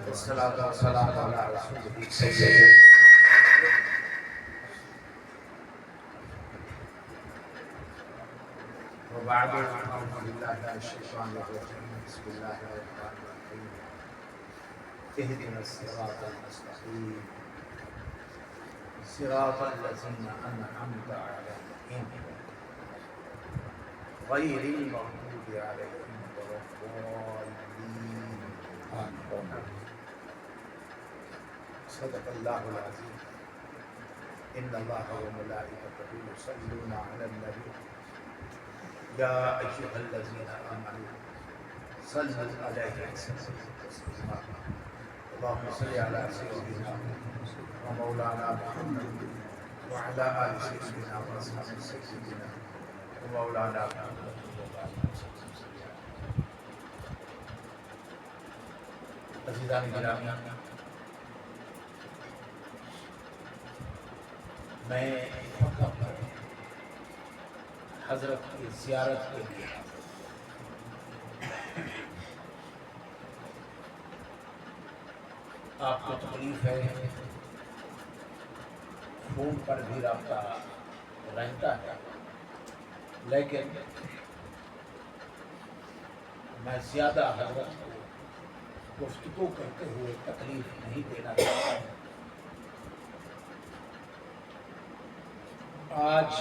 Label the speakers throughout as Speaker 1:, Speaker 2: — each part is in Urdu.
Speaker 1: والصلاة والسلام على رسوله سيدنا وبعد أعوذ بالله من الشيطان الرجيم بسم الله الرحمن الرحيم اهدنا الصراط المستقيم صراط الذين أنعمت عليهم غير المغضوب عليهم ولا الضالين صدق الله العظيم إن الله وملائكته يصلون على النبي يا أيها الذين آمنوا صلوا عليه وسلموا تسليما اللهم صل على سيدنا ومولانا محمد وعلى آل سيدنا وأصحاب سيدنا ومولانا محمد عزیزان گرامی، میں حضرت کی زیارت کے لیے آپ کو تکلیف ہے، فون پر بھی رابطہ رہتا ہے، لیکن میں زیادہ حضرت کو گفتگو کرتے ہوئے تکلیف نہیں دینا چاہتا ہوں۔ آج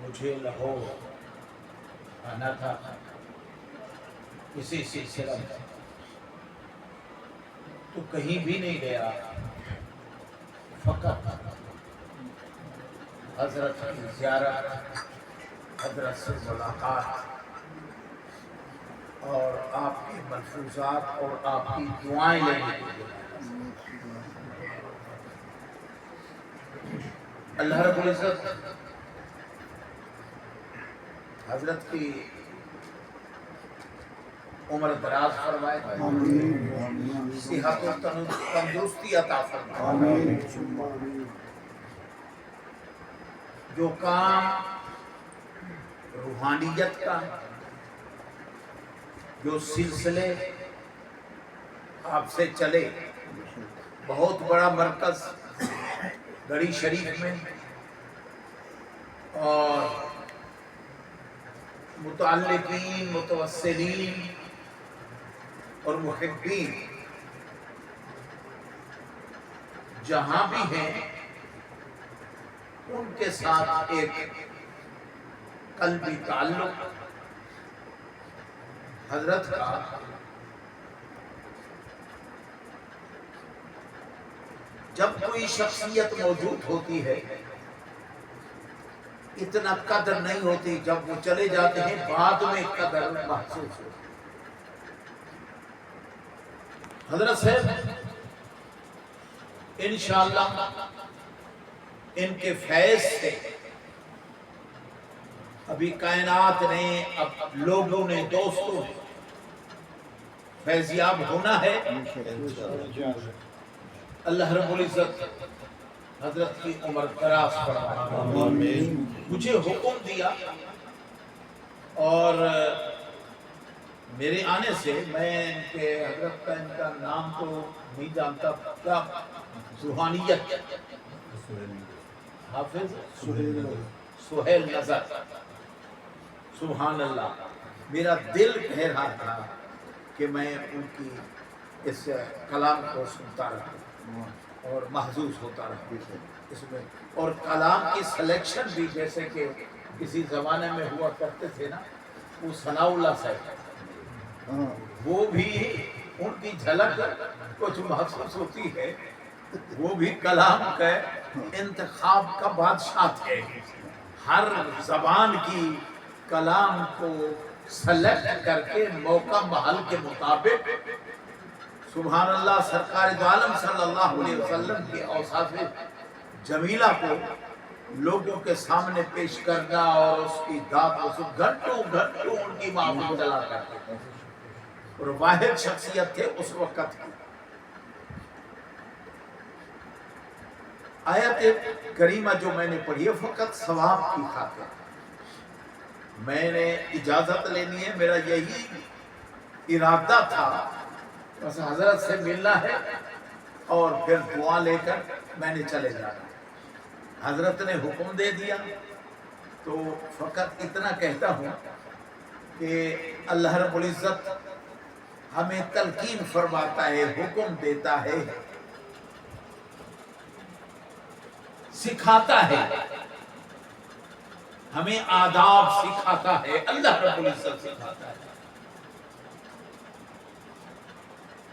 Speaker 1: مجھے لاہور آنا تھا اسی سلسلہ میں، تو کہیں بھی نہیں گیا، فقط حضرت کی زیارت، حضرت سے ملاقات اور آپ کی ملفوظات اور آپ کی دعائیں لینے کے لیے۔ اللہ رب العزت حضرت کی عمر دراز فرمائے، صحت و تندرستی عطا فرمائے، جو کام روحانیت کا، جو سلسلے آپ سے چلے، بہت بڑا مرکز گڑھی شریف میں، اور متعلقین، متوسلین اور محبین جہاں بھی ہیں، ان کے ساتھ ایک قلبی تعلق حضرت کا جب کوئی شخصیت موجود ہوتی ہے اتنا قدر نہیں ہوتی، جب وہ چلے جاتے ہیں بعد میں قدر محسوس ہوتی۔ حضرت صاحب انشاءاللہ ان کے فیض سے ابھی کائنات نے، اب لوگوں نے، دوستوں نے فیضیاب ہونا ہے۔ اللہ رب العزت حضرت کی عمر دراز فرمائے۔ مجھے حکم دیا، اور میرے آنے سے میں ان کے حضرت کا، ان کا نام تو نہیں جانتا، کیا روحانیت حافظ سہیل نظر، سبحان اللہ، میرا دل کہہ رہا تھا کہ میں ان کی اس کلام کو سنتا رہا اور محظوظ ہوتا رہا اس میں، اور کلام کی سلیکشن بھی جیسے کہ کسی زمانے میں ہوا کرتے تھے نا، وہ ثناء اللہ صاحب، وہ بھی ان کی جھلک کچھ محسوس ہوتی ہے، وہ بھی کلام کا انتخاب کا بادشاہ تھے، ہر زبان کی کلام کو سلیکٹ کر کے موقع محل کے مطابق، سبحان اللہ، سرکار دو عالم صلی اللہ علیہ وسلم کے اوصاف جمیلہ کو لوگوں کے سامنے پیش کرنا، اور اس کی داد و سب گھنٹوں ان کی محفل چلا کرتے تھے، اور واحد شخصیت تھے اس وقت کی۔ آیت کریمہ جو میں نے پڑھی ہے فقط ثواب کی خاطر، میں نے اجازت لینی ہے، میرا یہی ارادہ تھا بس حضرت سے ملنا ہے اور پھر دعا لے کر میں نے چلے جانا. حضرت نے حکم دے دیا تو فقط اتنا کہتا ہوں کہ اللہ رب العزت ہمیں تلقین فرماتا ہے، حکم دیتا ہے، سکھاتا ہے، ہمیں آداب سکھاتا ہے، اللہ رب العزت سکھاتا ہے.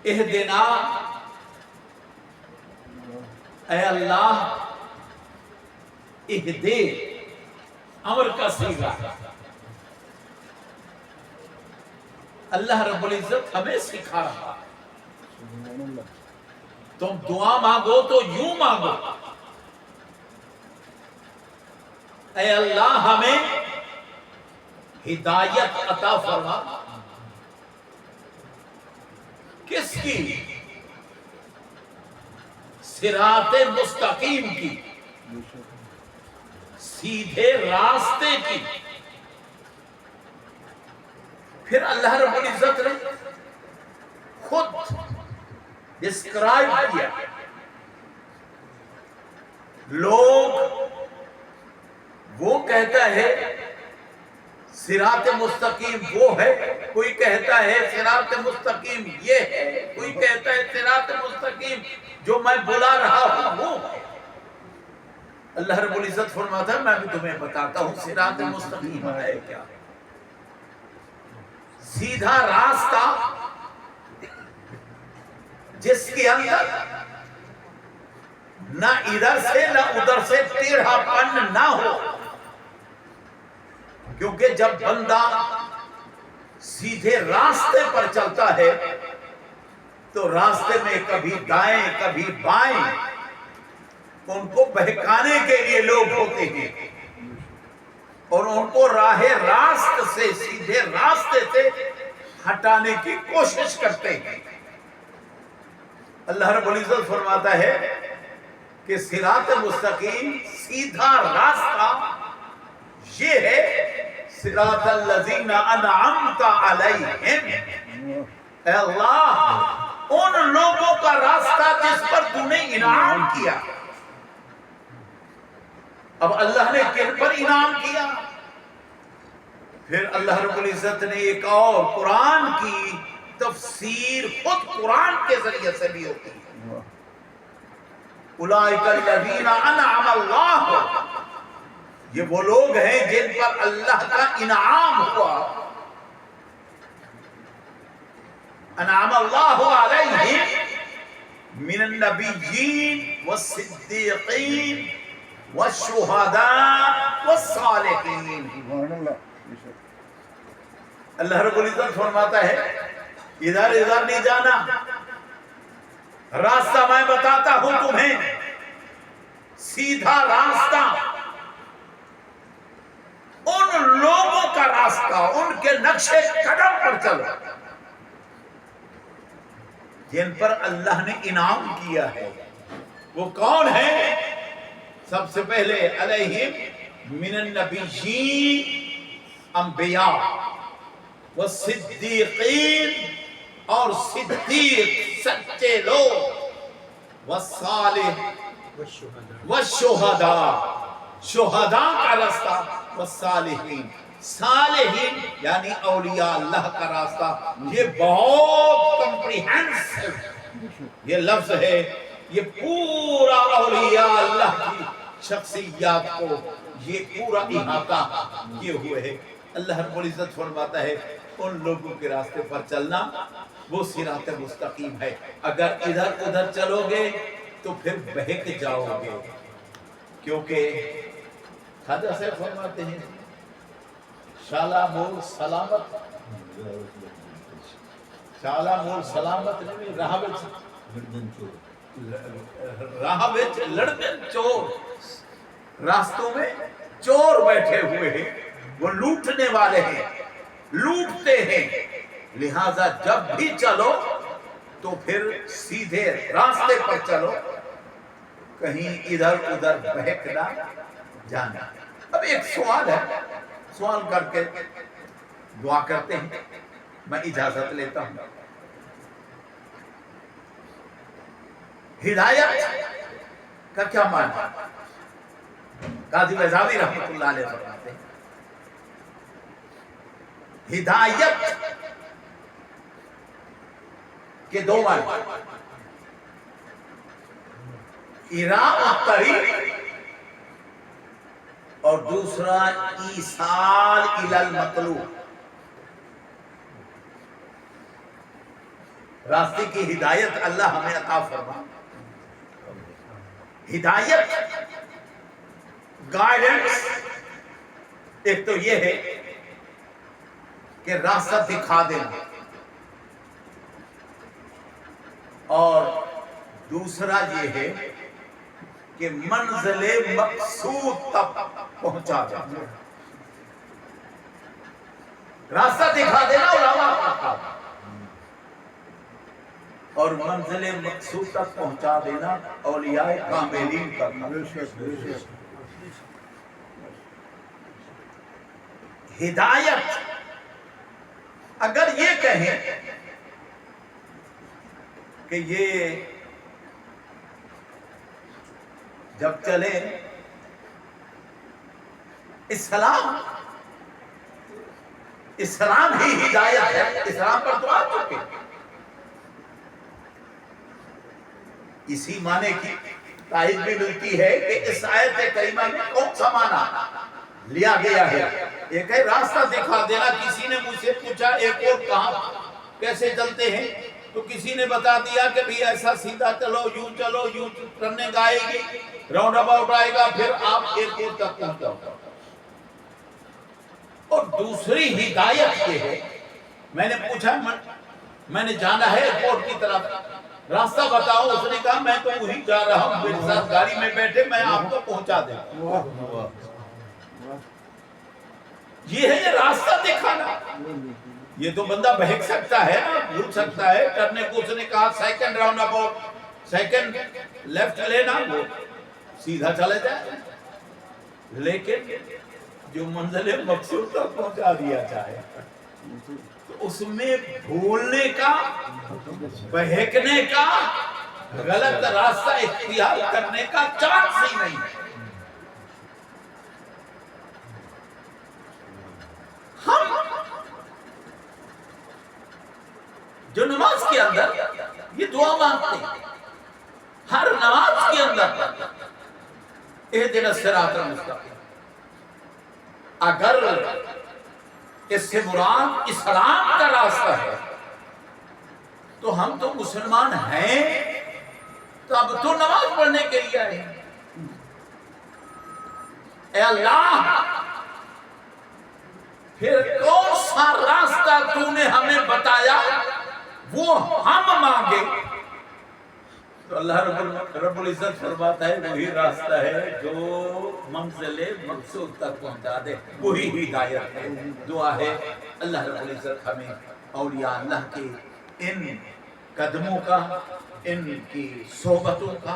Speaker 1: اہدنا، اے اللہ اہدے، امر کا صیغہ، اللہ رب العزت ہمیں سکھا رہا. تم دعا مانگو تو یوں مانگو، اے اللہ ہمیں ہدایت عطا فرما. کس کی؟ صراط مستقیم کی، سیدھے راستے کی. پھر اللہ رب العزت نے خود ڈسکرائب کیا. لوگ وہ کہتا ہے صراط مستقیم وہ ہے، کوئی کہتا ہے صراط مستقیم یہ ہے، کوئی کہتا ہے صراط مستقیم جو میں بلا رہا ہوں وہ ہے. اللہ رب العزت فرماتا ہے میں بھی تمہیں بتاتا ہوں صراط مستقیم ہے کیا. سیدھا راستہ جس کے اندر نہ ادھر سے نہ ادھر سے ٹیڑھا پن نہ ہو. کیونکہ جب بندہ سیدھے راستے پر چلتا ہے تو راستے میں کبھی دائیں کبھی بائیں ان کو بہکانے کے لیے لوگ ہوتے ہیں اور ان کو راہ راست سے، سیدھے راستے سے ہٹانے کی کوشش کرتے ہیں. اللہ رب العزت فرماتا ہے کہ صراط مستقیم سیدھا راستہ یہ ہے صراط الذین انعمت علیہم. اے اللہ ان لوگوں کا راستہ جس پر تو نے انعام کیا. اب اللہ نے کن پر انعام کیا؟ پھر اللہ رب العزت نے ایک اور قرآن کی تفسیر خود قرآن کے ذریعے سے بھی ہوتی ہے. اولئک الذین انعم اللہ، یہ وہ لوگ ہیں جن پر اللہ کا انعام ہوا. انعم اللہ علیہم من النبیین والصدیقین والشہداء والصالحین. اللہ رب العزت فرماتا ہے ادھر ادھر نہیں جانا، راستہ میں بتاتا ہوں تمہیں، سیدھا راستہ ان لوگوں کا راستہ، ان کے نقشے قدم پر چلو جن پر اللہ نے انعام کیا ہے. وہ کون ہے؟ سب سے پہلے علیہم من النبیین، انبیاء، والصدیقین اور صدیق سچے لوگ، والصالح والشہداء شہداء کا راستہ، والصالحین صالحین یعنی اولیاء اللہ کا راستہ. یہ بہت کمپریہنسو یہ لفظ ہے، یہ پورا اولیاء اللہ کی شخصیات کو یہ پورا احاطہ کیے ہوئے ہے. اللہ رب العزت فرماتا ہے ان لوگوں کے راستے پر چلنا وہ صراط مستقیم ہے. اگر ادھر ادھر چلو گے تو پھر بہک جاؤ گے. کیونکہ خواجہ صاحب فرماتے ہیں شالا مول سلامت، شالا مول سلامت نہیں، راہ وچ لڑدن چور، راستوں میں چور بیٹھے ہوئے ہیں، وہ لوٹنے والے ہیں، لوٹتے ہیں. لہذا جب بھی چلو تو پھر سیدھے راستے پر چلو، کہیں ادھر ادھر بہکنا جانا. اب ایک سوال ہے، سوال کر کے دعا کرتے ہیں، میں اجازت لیتا ہوں. ہدایت کا کیا معنی؟ قاضی بیضاوی رحمۃ اللہ علیہ فرماتے ہیں ہدایت کے دو معنی، اراء الطریق اور دوسرا ایصال الی المطلوب، راستے کی ہدایت اللہ ہمیں عطا فرما۔ ہدایت گائیڈنس ایک تو یہ ہے کہ راستہ دکھا دینا، اور دوسرا یہ ہے کہ منزل مقصود تک پہنچا دینا۔ راستہ دکھا دینا اور راہ اور منزل مقصود تک پہنچا دینا اولیاء کاملین کا ہدایت۔ اگر یہ کہیں کہ یہ جب چلے اسلام ہی ہدایت ہے، اسلام پر تو آ چکے، اسی معنی کی تائید بھی ملتی ہے کہ اس آیت کریمہ میں کون سا معنی لیا گیا ہے۔ ایک ہے راستہ دکھا دینا، کسی نے مجھ سے پوچھا ایک اور کہاں کیسے چلتے ہیں، تو کسی نے بتا دیا کہ بھی ایسا سیدھا چلو، یوں ٹرننگ آئے گی، راؤنڈ اباؤٹ آئے گا، پھر آپ ایئرپورٹ تک پہنچاؤ گا۔ اور دوسری ہدایت یہ ہے، میں نے پوچھا میں نے جانا ہے ایئرپورٹ کی طرف، راستہ بتاؤ، اس نے کہا میں تو وہی جا رہا ہوں، میرے ساتھ گاڑی میں بیٹھے، میں آپ کو پہنچا دیں۔ یہ ہے یہ راستہ دکھانا۔ یہ تو بندہ بہک سکتا ہے، بھول سکتا ہے، کرنے کو اس نے کہا second round about, second left لینا، وہ سیدھا چلے جائے، لیکن جو منزل مقصود تک پہنچا دیا جائے تو اس میں بھولنے کا، بہکنے کا، غلط راستہ اختیار کرنے کا چانس ہی نہیں ہے۔ ہم جو نماز کے اندر یہ دعا مانگتے ہیں، ہر نماز کے اندر اہدنا الصراط المستقیم، اگر اس سے مراد اسلام کا راستہ ہے تو ہم تو مسلمان ہیں، تو اب تو نماز پڑھنے کے لیے آئے ہیں۔ اے اللہ، پھر کون سا راستہ تو نے ہمیں بتایا وہ ہم مانگے؟ تو اللہ رب العزت فرماتا ہے وہی راستہ ہے جو منزل مقصود تک پہنچا دے، وہی ہدایت ہے۔ دعا ہے اللہ رب العزت ہمیں اولیاء اللہ کے ان قدموں کا، ان کی صحبتوں کا،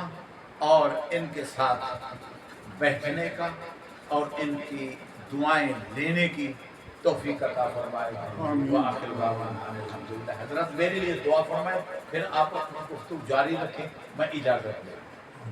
Speaker 1: اور ان کے ساتھ بیٹھنے کا، اور ان کی دعائیں لینے کی توفیق عطا فرمائے۔ وآخر دعوانا الحمدللہ۔ حضرت میرے لیے دعا فرمائے، پھر آپ اپنی گفتگو جاری رکھیں، میں اجازت لوں۔